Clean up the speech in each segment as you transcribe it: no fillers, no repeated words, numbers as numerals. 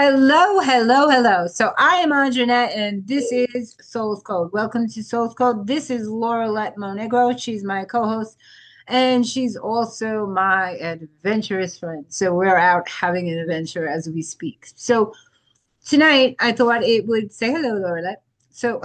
Hello, hello, hello. So I am Andra, and this is Soul's Code. Welcome to Soul's Code. This is Lorilet Monegro. She's my co-host, and she's also my adventurous friend. So we're out having an adventure as we speak. So tonight I thought it would say hello, Lorilet. So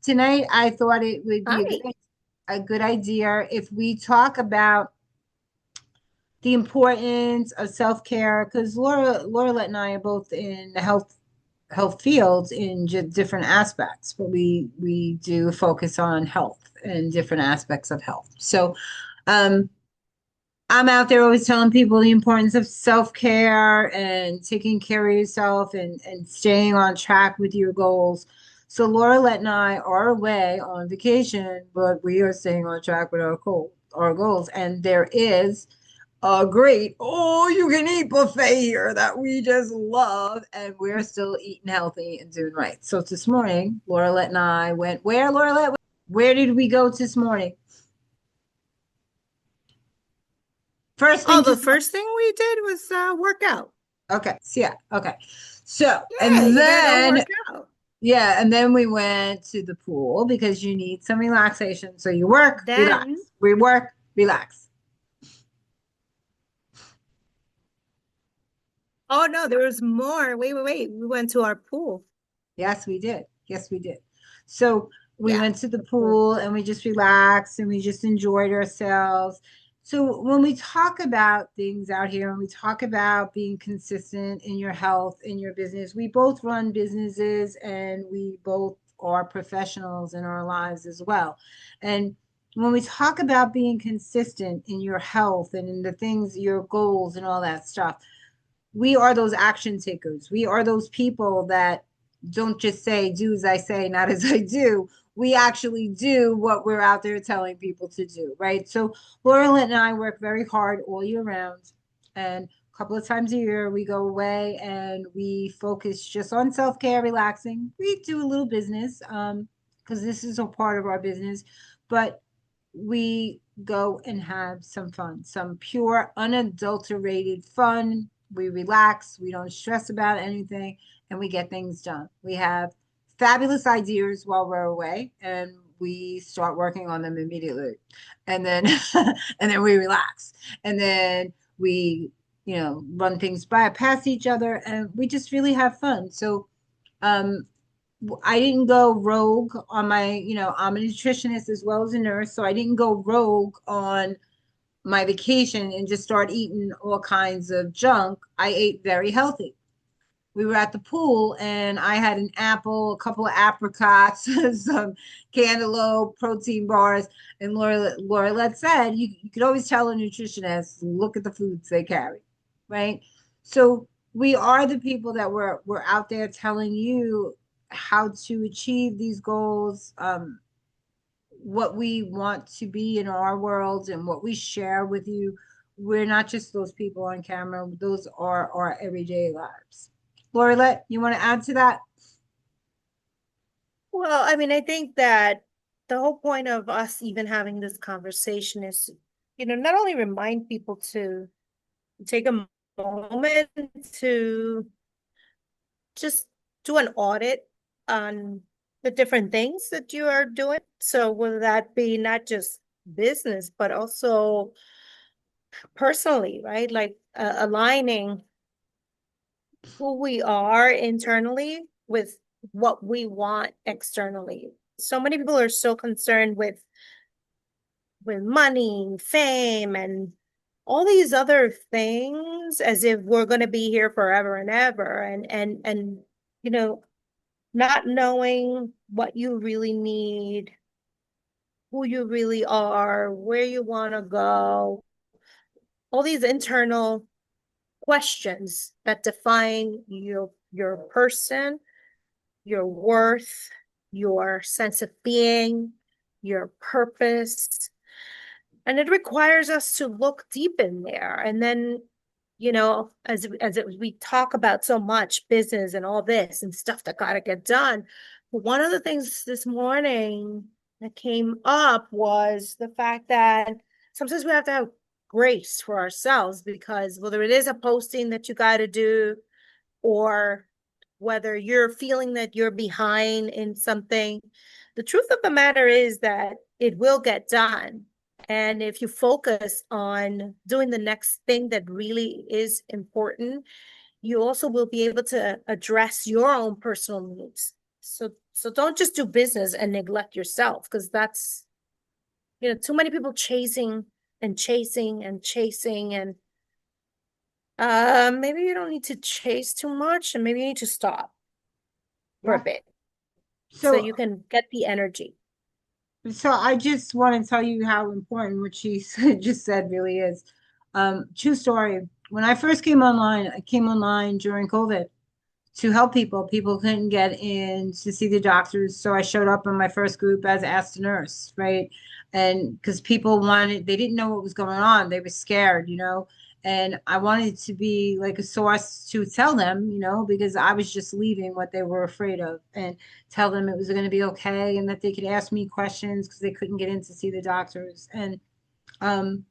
tonight I thought it would be Hi. a good idea if we talk about the importance of self-care because Laura and I are both in the health fields in just different aspects, but we do focus on health and different aspects of health. So um I'm out there always telling people the importance of self-care and taking care of yourself and staying on track with your goals. So Laura and I are away on vacation, but we are staying on track with our goals. And there is a great you can eat buffet here that we just love, and we're still eating healthy and doing right. So this morning, Laura and I went where, Laura? Where did we go this morning? First Oh, thing the this morning. first thing we did was work out. Okay, so yeah, okay. So Yeah, and you gotta go then work out. yeah, and then we went to the pool because you need some relaxation. So you work, Then, relax. We work, relax. oh no, there was more. Wait. We went to our pool. Yes, we did. Yes, we did. So we Yeah. went to the pool and we just relaxed and we just enjoyed ourselves. So when we talk about things out here and we talk about being consistent in your health, in your business, we both run businesses and we both are professionals in our lives as well. And when we talk about being consistent in your health and in the things, your goals and all that stuff, we are those action takers. We are those people that don't just say, do as I say, not as I do. We actually do what we're out there telling people to do, right? So Laura and I work very hard all year round. And a couple of times a year, we go away and we focus just on self care, relaxing. We do a little business because this is a part of our business, but we go and have some fun, some pure, unadulterated fun. We relax, we don't stress about anything, and we get things done. We have fabulous ideas while we're away, and we start working on them immediately. And then and then we relax. And then we, run things by past each other and we just really have fun. So um I didn't go rogue on I'm a nutritionist as well as a nurse, so I didn't go rogue on my vacation and just start eating all kinds of junk. I ate very healthy. We were at the pool and I had an apple, a couple of apricots, some cantaloupe, protein bars. And Laura said, you could always tell a nutritionist, look at the foods they carry, right? So we are the people that we're out there telling you how to achieve these goals, what we want to be in our world and what we share with you. We're not just those people on camera, those are our everyday lives. Lorilet, you want to add to that? Well, I mean, I think that the whole point of us even having this conversation is, not only remind people to take a moment to just do an audit on the different things that you are doing. So whether that be not just business, but also personally, right? Like aligning who we are internally with what we want externally. So many people are so concerned with money, fame, and all these other things as if we're going to be here forever and ever and you know not knowing what you really need, who you really are, where you want to go, all these internal questions that define your person, your worth, your sense of being, your purpose. And it requires us to look deep in there. And then, we talk about so much business and all this and stuff that got to get done. One of the things this morning that came up was the fact that sometimes we have to have grace for ourselves because whether it is a posting that you got to do, or whether you're feeling that you're behind in something, the truth of the matter is that it will get done. And if you focus on doing the next thing that really is important, you also will be able to address your own personal needs. So don't just do business and neglect yourself, because that's, too many people chasing and chasing and chasing, and maybe you don't need to chase too much, and maybe you need to stop for a Yeah. bit so So you can get the energy. So I just want to tell you how important what she just said really is. True story. When I first came online, I came online during COVID to help people. People couldn't get in to see the doctors, so I showed up in my first group as Ask the Nurse, right? And because people wanted, they didn't know what was going on, they were scared, and I wanted to be like a source to tell them, because I was just leaving what they were afraid of, and tell them it was going to be okay, and that they could ask me questions because they couldn't get in to see the doctors. Um,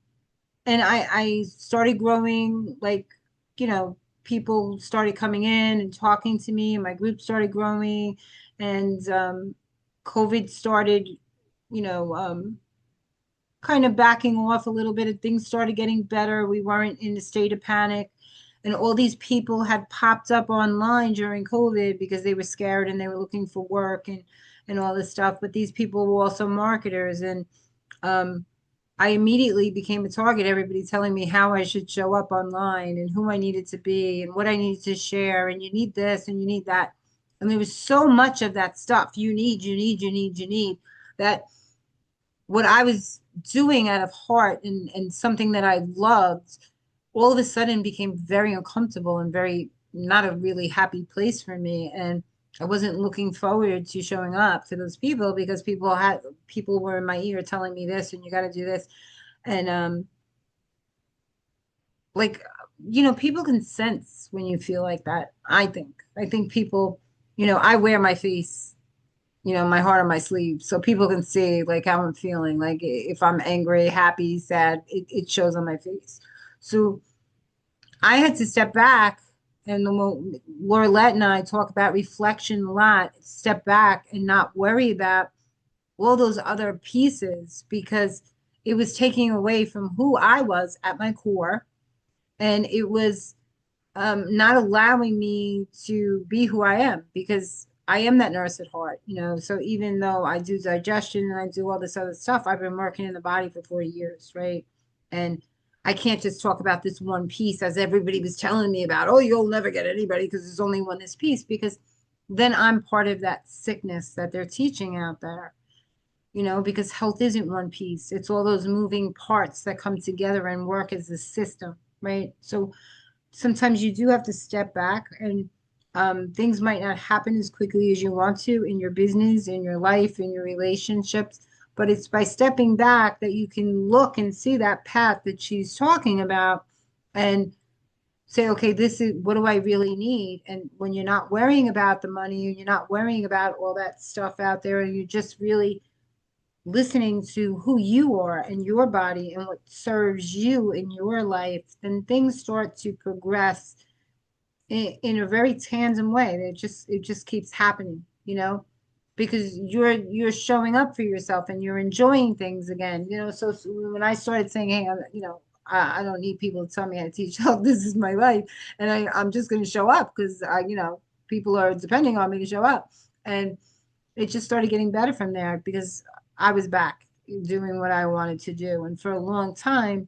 and I started growing, like, people started coming in and talking to me, and my group started growing, and COVID started, you know, um, kind of backing off a little bit, and things started getting better. We weren't in a state of panic. And all these people had popped up online during COVID because they were scared and they were looking for work and all this stuff. But these people were also marketers, and um, I immediately became a target. Everybody telling me how I should show up online and who I needed to be and what I needed to share. And you need this and you need that. And there was so much of that stuff. You need, that what I was doing out of heart and something that I loved all of a sudden became very uncomfortable and very not a really happy place for me. And I wasn't looking forward to showing up to those people because people were in my ear telling me this and you got to do this. And like, people can sense when you feel like that. I think people, I wear my face, my heart on my sleeve, so people can see like how I'm feeling. Like if I'm angry, happy, sad, it shows on my face. So I had to step back, and Lorilet and I talk about reflection a lot. Step back and not worry about all those other pieces because it was taking away from who I was at my core, and it was not allowing me to be who I am because I am that nurse at heart. So even though I do digestion and I do all this other stuff, I've been working in the body for 40 years, right? And I can't just talk about this one piece as everybody was telling me about, oh, you'll never get anybody because there's only one this piece, because then I'm part of that sickness that they're teaching out there, because health isn't one piece. It's all those moving parts that come together and work as a system, right? So sometimes you do have to step back, and things might not happen as quickly as you want to in your business, in your life, in your relationships. But it's by stepping back that you can look and see that path that she's talking about and say, okay, this is what do I really need? And when you're not worrying about the money and you're not worrying about all that stuff out there, and you're just really listening to who you are and your body and what serves you in your life, then things start to progress in a very tandem way. It just keeps happening, because you're showing up for yourself and you're enjoying things again. So when I started saying, hey, I don't need people to tell me how to teach health. This is my life, and I'm just going to show up because people are depending on me to show up, and it just started getting better from there because I was back doing what I wanted to do. And for a long time,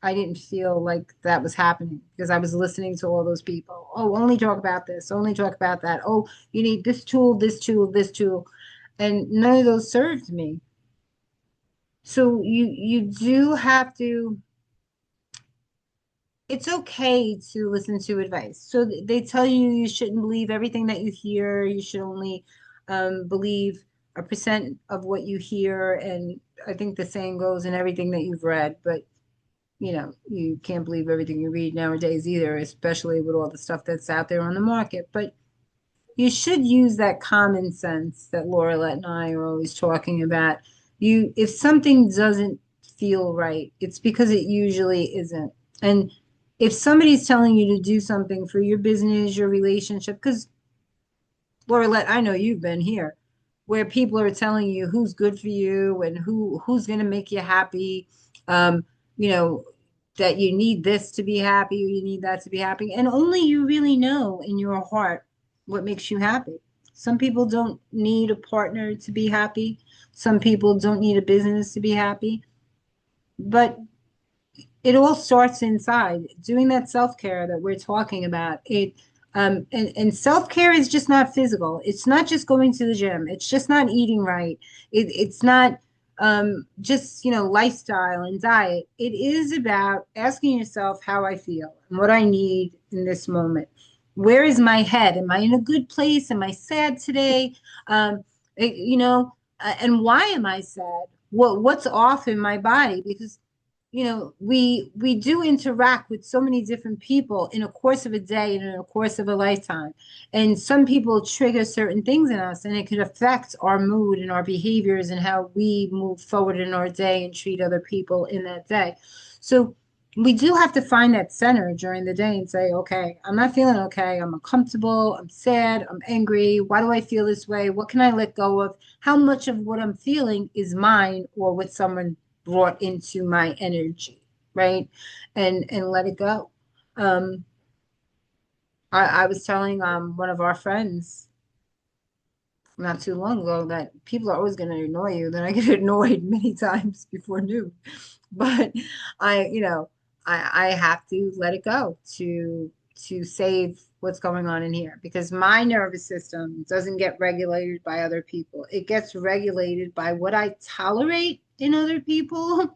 I didn't feel like that was happening because I was listening to all those people. Oh, only talk about this, only talk about that. Oh, you need this tool, this tool, this tool. And none of those served me. So you do have to, it's okay to listen to advice. So they tell you you shouldn't believe everything that you hear. You should only believe a percent of what you hear. And I think the saying goes in everything that you've read, but you can't believe everything you read nowadays either, especially with all the stuff that's out there on the market. But you should use that common sense that Laura and I are always talking about. If something doesn't feel right, it's because it usually isn't. And if somebody's telling you to do something for your business, your relationship, because Lorilet, I know you've been here, where people are telling you who's good for you and who's going to make you happy. Um, you know, that you need this to be happy or you need that to be happy. And only you really know in your heart what makes you happy. Some people don't need a partner to be happy. Some people don't need a business to be happy. But it all starts inside doing that self-care that we're talking about. And self-care is just not physical. It's not just going to the gym. It's just not eating right. It's not just lifestyle and diet. It is about asking yourself how I feel and what I need in this moment. Where is my head? Am I in a good place? Am I sad today? And why am I sad? What's off in my body? Because we do interact with so many different people in a course of a day and in a course of a lifetime. And some people trigger certain things in us, and it could affect our mood and our behaviors and how we move forward in our day and treat other people in that day. So we do have to find that center during the day and say, okay, I'm not feeling okay. I'm uncomfortable. I'm sad. I'm angry. Why do I feel this way? What can I let go of? How much of what I'm feeling is mine or what someone brought into my energy, right? And let it go. Um, I was telling one of our friends not too long ago that people are always going to annoy you. Then I get annoyed many times before noon, but I have to let it go to save what's going on in here because my nervous system doesn't get regulated by other people. It gets regulated by what I tolerate in other people,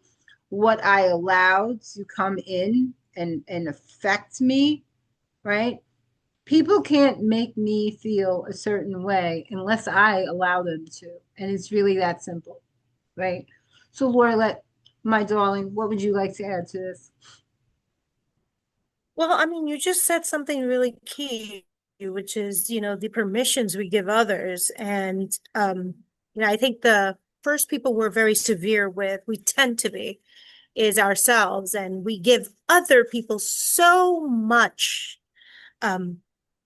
what I allow to come in and affect me, right? People can't make me feel a certain way unless I allow them to. And it's really that simple, right? So, Laura, my darling, what would you like to add to this? Well, I mean, you just said something really key, which is, the permissions we give others. And, I think the first people we're very severe with, we tend to be, is ourselves. And we give other people so much, um,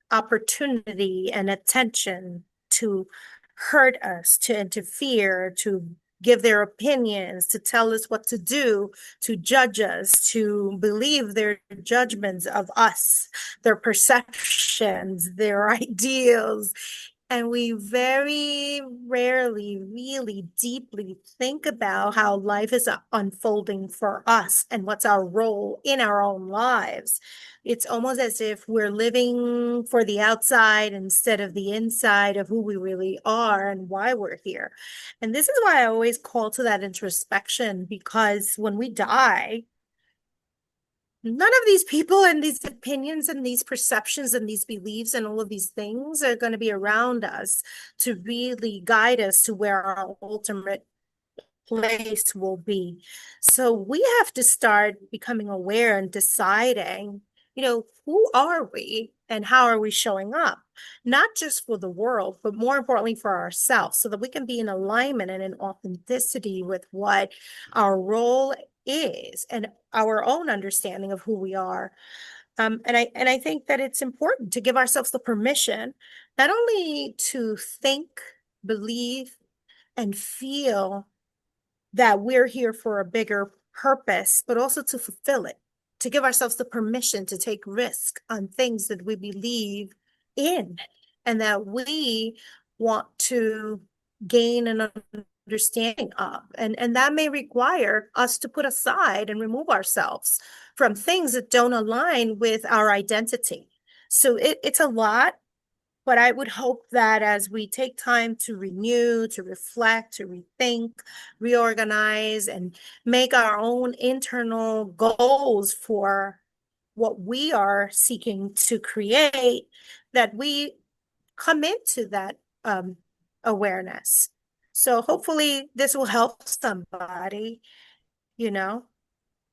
opportunity and attention to hurt us, to interfere, to give their opinions, to tell us what to do, to judge us, to believe their judgments of us, their perceptions, their ideals. And we very rarely really deeply think about how life is unfolding for us and what's our role in our own lives. It's almost as if we're living for the outside instead of the inside of who we really are and why we're here. And this is why I always call to that introspection, because when we die, none of these people and these opinions and these perceptions and these beliefs and all of these things are going to be around us to really guide us to where our ultimate place will be. So we have to start becoming aware and deciding, who are we and how are we showing up? Not just for the world, but more importantly for ourselves, so that we can be in alignment and in authenticity with what our role is and our own understanding of who we are. And I think that it's important to give ourselves the permission not only to think, believe, and feel that we're here for a bigger purpose, but also to fulfill it, to give ourselves the permission to take risk on things that we believe in and that we want to gain an understanding of. And that may require us to put aside and remove ourselves from things that don't align with our identity. So it's a lot, but I would hope that as we take time to renew, to reflect, to rethink, reorganize, and make our own internal goals for what we are seeking to create, that we come into that awareness. So hopefully this will help somebody, you know,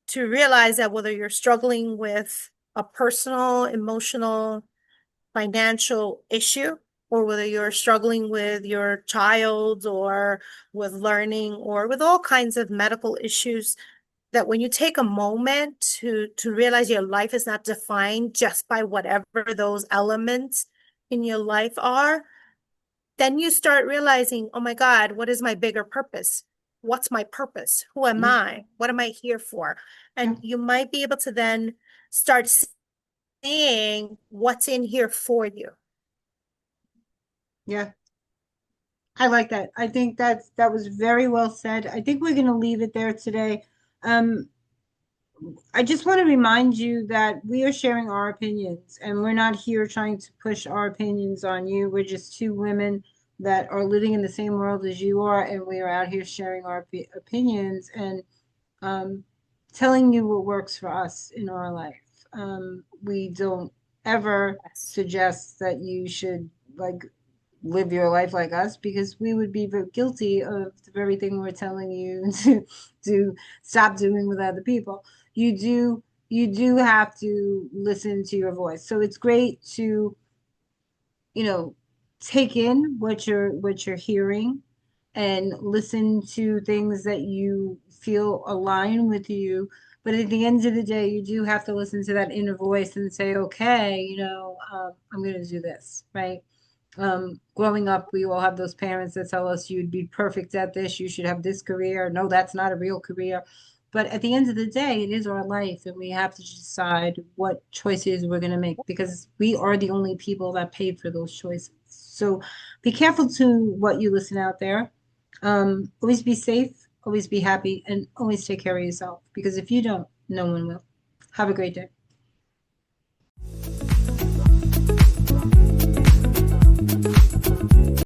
to realize that whether you're struggling with a personal, emotional, financial issue, or whether you're struggling with your child or with learning or with all kinds of medical issues, that when you take a moment to realize your life is not defined just by whatever those elements in your life are, then you start realizing, oh my God, what is my bigger purpose? What's my purpose? Who am Mhm. I? What am I here for? Yeah. And you might be able to then start seeing what's in here for you. Yeah. I like that. I think that was very well said. I think we're going to leave it there today. Um, I just want to remind you that we are sharing our opinions and we're not here trying to push our opinions on you. We're just two women that are living in the same world as you are, and we are out here sharing our opinions and um, telling you what works for us in our life. We don't ever Yes. suggest that you should like live your life like us because we would be very guilty of the very thing we're telling you to stop doing with other people. You do have to listen to your voice. So it's great to, you know, take in what you're hearing and listen to things that you feel align with you. But at the end of the day, you do have to listen to that inner voice and say, okay, I'm going to do this, right? Growing up, we all have those parents that tell us you'd be perfect at this, you should have this career. No, that's not a real career. But at the end of the day, it is our life, and we have to decide what choices we're going to make because we are the only people that paid for those choices. So be careful to what you listen out there. Always be safe, always be happy, and always take care of yourself because if you don't, no one will. Have a great day.